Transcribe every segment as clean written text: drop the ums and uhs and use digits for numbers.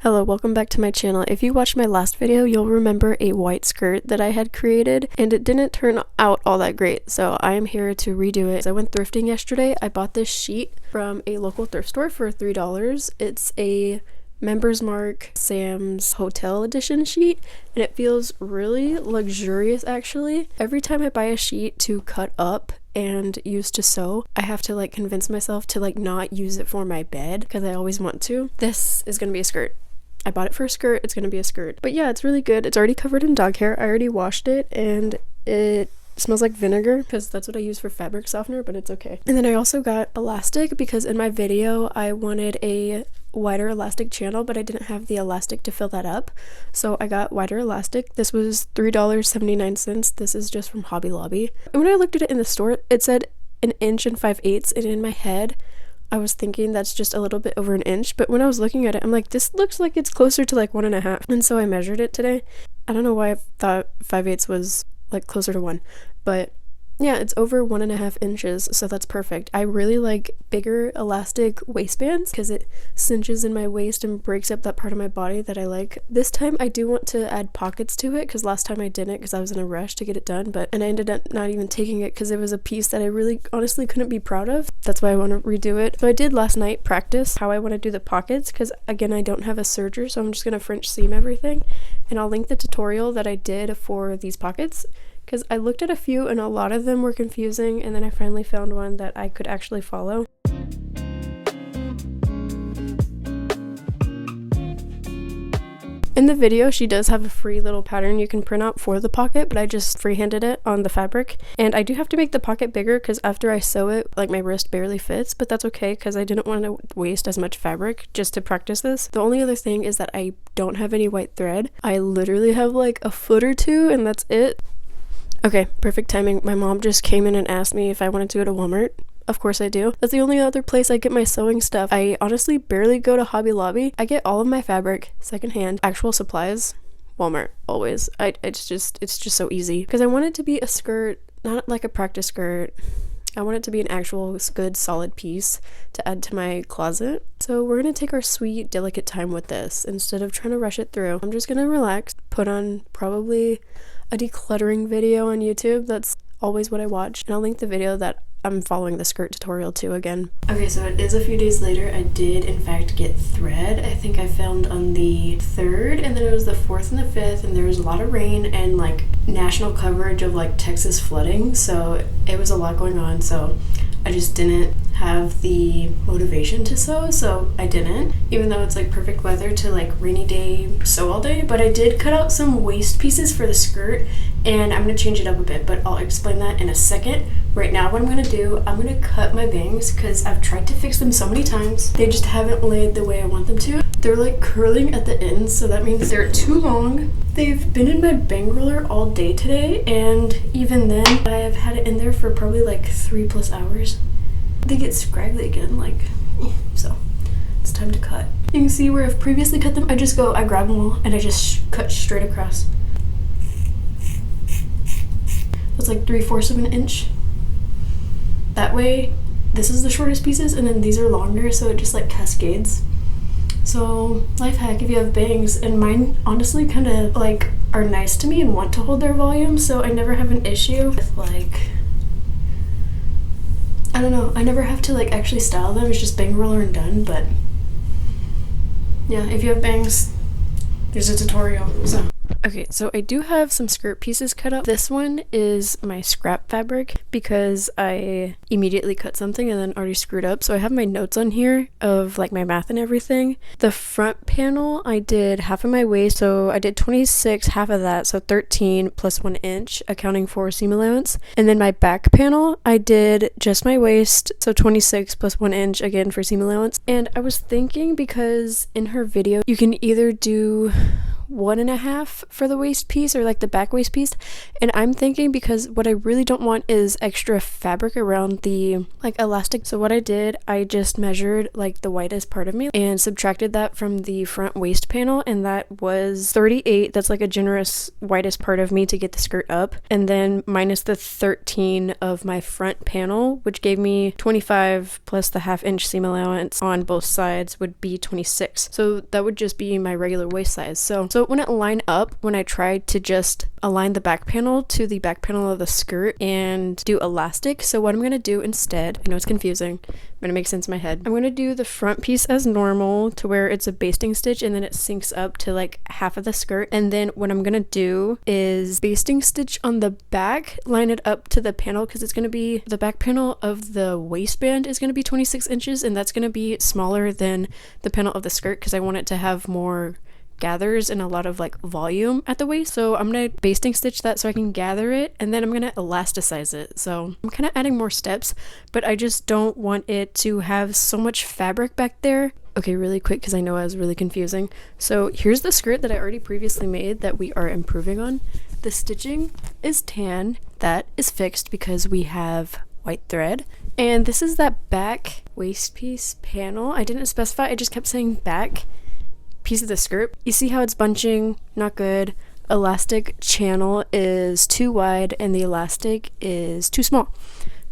Hello, welcome back to my channel. If you watched my last video, you'll remember a white skirt that I had created and it didn't turn out all that great, so I am here to redo it. I went thrifting yesterday. I bought this sheet from a local thrift store for $3. It's a Members Mark Sam's Hotel Edition sheet and it feels really luxurious actually. Every time I buy a sheet to cut up and use to sew, I have to convince myself to not use it for my bed because I always want to. This is gonna be a skirt. I bought it for a skirt, it's gonna be a skirt. But yeah, it's really good. It's already covered in dog hair. I already washed it and it smells like vinegar because that's what I use for fabric softener, but it's okay. And then I also got elastic because in my video I wanted a wider elastic channel, but I didn't have the elastic to fill that up. So I got wider elastic. This was $3.79. This is just from Hobby Lobby. And when I looked at it in the store, it said 1 inch and 5/8, and in my head I was thinking that's just a little bit over 1 inch, but when I was looking at it, I'm like, this looks like it's closer to 1.5. And so I measured it today. I don't know why I thought 5/8 was closer to 1, but yeah, it's over 1.5 inches, so that's perfect. I really like bigger elastic waistbands because it cinches in my waist and breaks up that part of my body that I like. This time I do want to add pockets to it because last time I didn't because I was in a rush to get it done, and I ended up not even taking it because it was a piece that I really honestly couldn't be proud of. That's why I want to redo it. So I did last night practice how I want to do the pockets because again, I don't have a serger, so I'm just going to French seam everything, and I'll link the tutorial that I did for these pockets because I looked at a few and a lot of them were confusing, and then I finally found one that I could actually follow. In the video, she does have a free little pattern you can print out for the pocket, but I just freehanded it on the fabric. And I do have to make the pocket bigger because after I sew it, my wrist barely fits, but that's okay because I didn't want to waste as much fabric just to practice this. The only other thing is that I don't have any white thread. I literally have a foot or two and that's it. Okay, perfect timing. My mom just came in and asked me if I wanted to go to Walmart. Of course I do. That's the only other place I get my sewing stuff. I honestly barely go to Hobby Lobby. I get all of my fabric secondhand. Actual supplies, Walmart, always. It's just so easy. Because I want it to be a skirt, not like a practice skirt. I want it to be an actual good solid piece to add to my closet. So we're gonna take our sweet, delicate time with this instead of trying to rush it through. I'm just gonna relax, put on probably a decluttering video on YouTube. That's always what I watch, and I'll link the video that I'm following the skirt tutorial to again. Okay, so it is a few days later. I did in fact get thread. I think I filmed on the 3rd, and then it was the 4th and the 5th, and there was a lot of rain and national coverage of Texas flooding, so it was a lot going on, so I just didn't have the motivation to sew, so I didn't, even though it's perfect weather to rainy day sew all day. But I did cut out some waist pieces for the skirt, and I'm gonna change it up a bit, but I'll explain that in a second. Right now what I'm gonna do, I'm gonna cut my bangs because I've tried to fix them so many times. They just haven't laid the way I want them to. They're curling at the ends, so that means they're too long. They've been in my bang roller all day today, and even then I've had it in there for probably 3+ hours. They get scraggly again, so it's time to cut. You can see where I've previously cut them. I grab them all and I just cut straight across. It's 3/4 of an inch. That way, this is the shortest pieces, and then these are longer, so it just cascades. So life hack if you have bangs, and mine honestly kind of are nice to me and want to hold their volume, so I never have an issue with I don't know, I never have to actually style them. It's just bang roller and done. But yeah, if you have bangs, there's a tutorial. So okay, so I do have some skirt pieces cut up. This one is my scrap fabric because I immediately cut something and then already screwed up. So I have my notes on here of my math and everything. The front panel, I did half of my waist, so I did 26, half of that, so 13 plus 1 inch, accounting for seam allowance. And then my back panel, I did just my waist, so 26 plus 1 inch, again for seam allowance. And I was thinking because in her video, you can either do 1.5 for the waist piece, or like the back waist piece. And I'm thinking, because what I really don't want is extra fabric around the like elastic. So what I did, I just measured like the widest part of me and subtracted that from the front waist panel, and that was 38. That's like a generous widest part of me to get the skirt up, and then minus the 13 of my front panel, which gave me 25 plus the 1/2 inch seam allowance on both sides would be 26. So that would just be my regular waist size. So it wouldn't line up when I tried to just align the back panel to the back panel of the skirt and do elastic. So what I'm going to do instead, I know it's confusing, but it makes sense in my head. I'm going to do the front piece as normal to where it's a basting stitch, and then it sinks up to like half of the skirt. And then what I'm going to do is basting stitch on the back, line it up to the panel, because it's going to be the back panel of the waistband is going to be 26 inches, and that's going to be smaller than the panel of the skirt because I want it to have more gathers and a lot of like volume at the waist. So I'm gonna basting stitch that so I can gather it, and then I'm gonna elasticize it. So I'm kind of adding more steps, but I just don't want it to have so much fabric back there. Okay, really quick, because I know I was really confusing. So here's the skirt that I already previously made that we are improving on. The stitching is tan, that is fixed because we have white thread. And this is that back waist piece panel. I didn't specify, I just kept saying back piece of the skirt. You see how it's bunching? Not good. Elastic channel is too wide and the elastic is too small.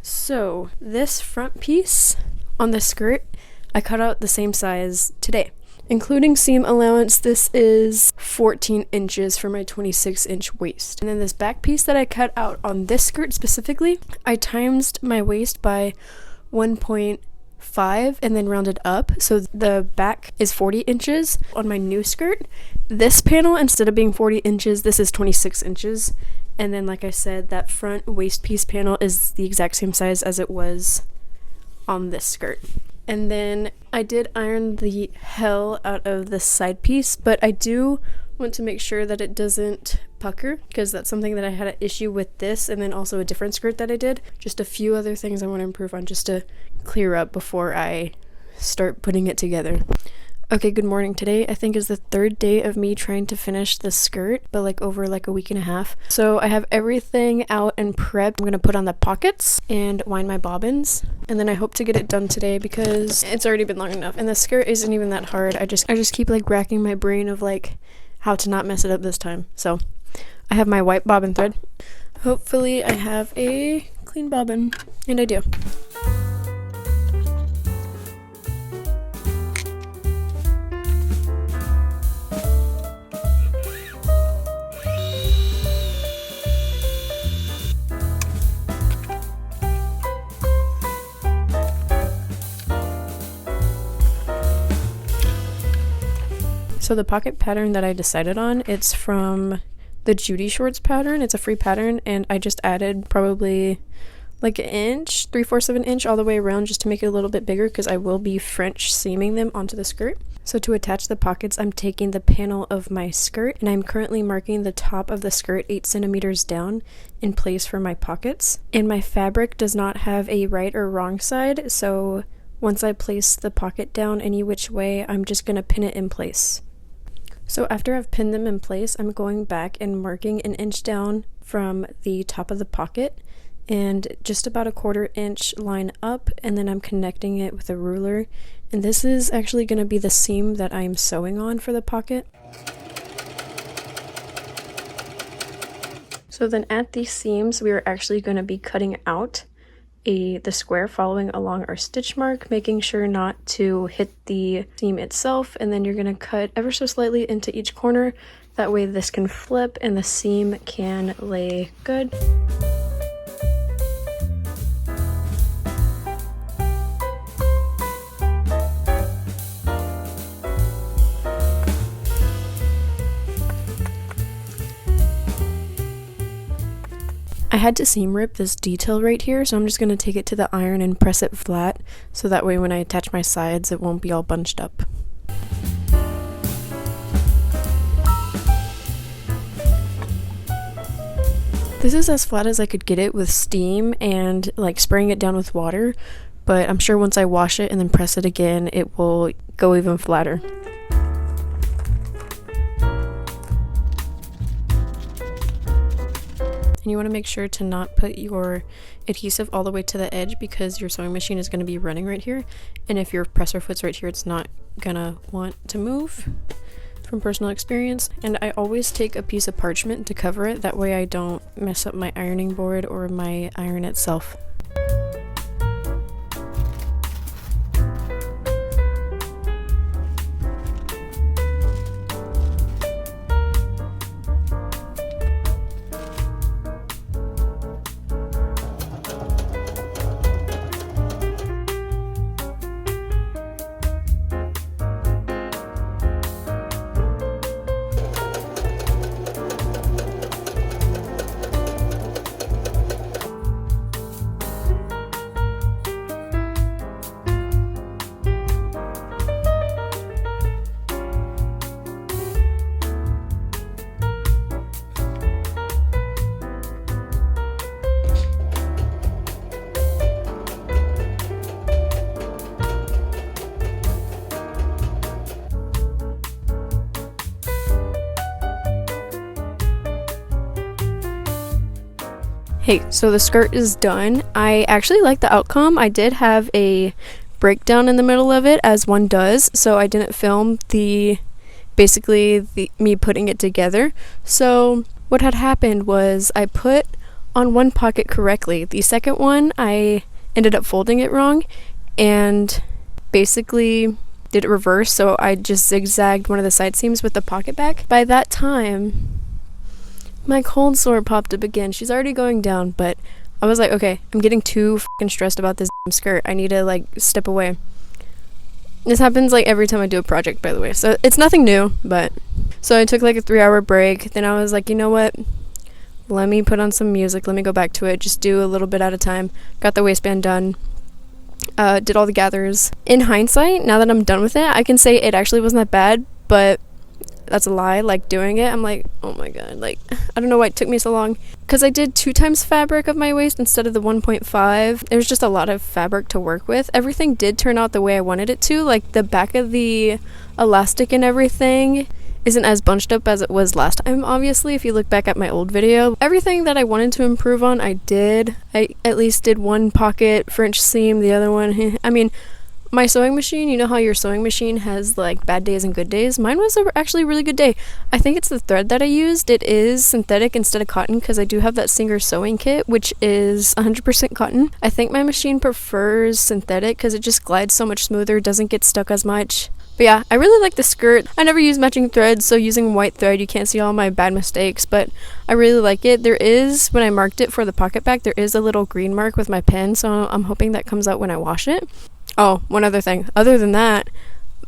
So this front piece on the skirt, I cut out the same size today. Including seam allowance, this is 14 inches for my 26-inch waist. And then this back piece that I cut out on this skirt specifically, I times my waist by 1.5 and then rounded up, so the back is 40 inches. On my new skirt, this panel, instead of being 40 inches, this is 26 inches. And then, like I said, that front waist piece panel is the exact same size as it was on this skirt. And then I did iron the hell out of the side piece, but I do want to make sure that it doesn't pucker, because that's something that I had an issue with this, and then also a different skirt that I did. Just a few other things I want to improve on just to clear up before I start putting it together. Okay, good morning. Today I think is the 3rd day of me trying to finish the skirt, but like over like a week and a half. So I have everything out and prepped. I'm gonna put on the pockets and wind my bobbins, and then I hope to get it done today because it's already been long enough. And the skirt isn't even that hard. I just keep like racking my brain of like how to not mess it up this time. So I have my white bobbin thread. Hopefully I have a clean bobbin, and I do. So the pocket pattern that I decided on, it's from the Judy Shorts pattern. It's a free pattern, and I just added probably like an inch, 3/4 of an inch all the way around just to make it a little bit bigger, because I will be French seaming them onto the skirt. So to attach the pockets, I'm taking the panel of my skirt, and I'm currently marking the top of the skirt 8 centimeters down in place for my pockets. And my fabric does not have a right or wrong side, so once I place the pocket down any which way, I'm just going to pin it in place. So after I've pinned them in place, I'm going back and marking an inch down from the top of the pocket and just about a 1/4 inch line up, and then I'm connecting it with a ruler. And this is actually going to be the seam that I'm sewing on for the pocket. So then at these seams, we are actually going to be cutting out the square following along our stitch mark, making sure not to hit the seam itself, and then you're going to cut ever so slightly into each corner. That way this can flip and the seam can lay good. I had to seam rip this detail right here, so I'm just going to take it to the iron and press it flat, so that way when I attach my sides it won't be all bunched up. This is as flat as I could get it with steam and like spraying it down with water, but I'm sure once I wash it and then press it again, it will go even flatter. and you want to make sure to not put your adhesive all the way to the edge because your sewing machine is going to be running right here, and if your presser foot's right here, it's not gonna want to move, from personal experience. And I always take a piece of parchment to cover it, that way I don't mess up my ironing board or my iron itself. Hey, so the skirt is done. I actually like the outcome. I did have a breakdown in the middle of it, as one does, so I didn't film me putting it together. So what had happened was I put on one pocket correctly. The second one, I ended up folding it wrong and basically did it reverse, so I just zigzagged one of the side seams with the pocket back. By that time, my cold sore popped up again. She's already going down, but I was like, okay, I'm getting too fucking stressed about this damn skirt. I need to like step away. This happens like every time I do a project, by the way, so it's nothing new. But so I took like a 3-hour break. Then I was like, you know what, let me put on some music, let me go back to it, just do a little bit at a time. Got the waistband done, did all the gathers. In hindsight, now that I'm done with it, I can say it actually wasn't that bad, but that's a lie. Like doing it, I'm like, oh my god, like I don't know why it took me so long, because I did 2 times fabric of my waist instead of the 1.5. There was just a lot of fabric to work with. Everything did turn out the way I wanted it to. Like the back of the elastic and everything isn't as bunched up as it was last time, obviously, if you look back at my old video. Everything that I wanted to improve on, I did. I at least did one pocket French seam, the other one I mean, my sewing machine, you know how your sewing machine has like bad days and good days? Mine was actually a really good day. I think it's the thread that I used. It is synthetic instead of cotton, because I do have that Singer sewing kit, which is 100% cotton. I think my machine prefers synthetic because it just glides so much smoother, doesn't get stuck as much. But yeah, I really like the skirt. I never use matching threads, so using white thread, you can't see all my bad mistakes, but I really like it. There is, when I marked it for the pocket back, there is a little green mark with my pen, so I'm hoping that comes out when I wash it. Oh, one other thing. Other than that,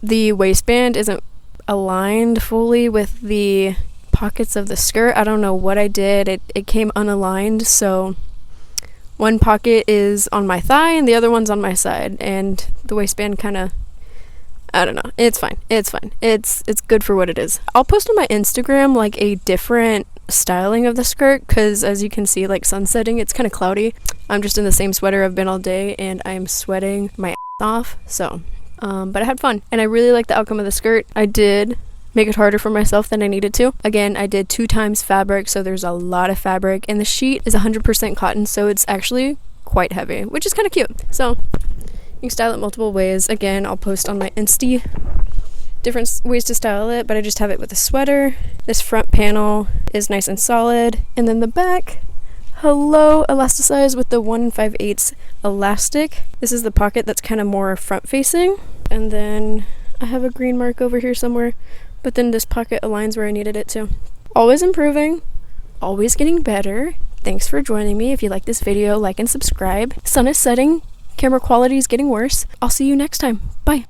the waistband isn't aligned fully with the pockets of the skirt. I don't know what I did. It came unaligned, so one pocket is on my thigh and the other one's on my side, and the waistband kind of, I don't know. It's fine. It's fine. It's good for what it is. I'll post on my Instagram like a different styling of the skirt, because as you can see, like sunsetting, it's kind of cloudy. I'm just in the same sweater I've been all day and I'm sweating my off, so but I had fun and I really like the outcome of the skirt. I did make it harder for myself than I needed to. Again, I did 2 times fabric, so there's a lot of fabric, and the sheet is 100% cotton, so it's actually quite heavy, which is kind of cute. So you can style it multiple ways. Again, I'll post on my Insta different ways to style it, but I just have it with a sweater. This front panel is nice and solid, and then the back, hello, elasticized with the 1 5/8 elastic. This is the pocket that's kind of more front facing, and then I have a green mark over here somewhere, but then this pocket aligns where I needed it to. Always improving, always getting better. Thanks for joining me. If you like this video, like and subscribe. Sun is setting, camera quality is getting worse. I'll see you next time. Bye.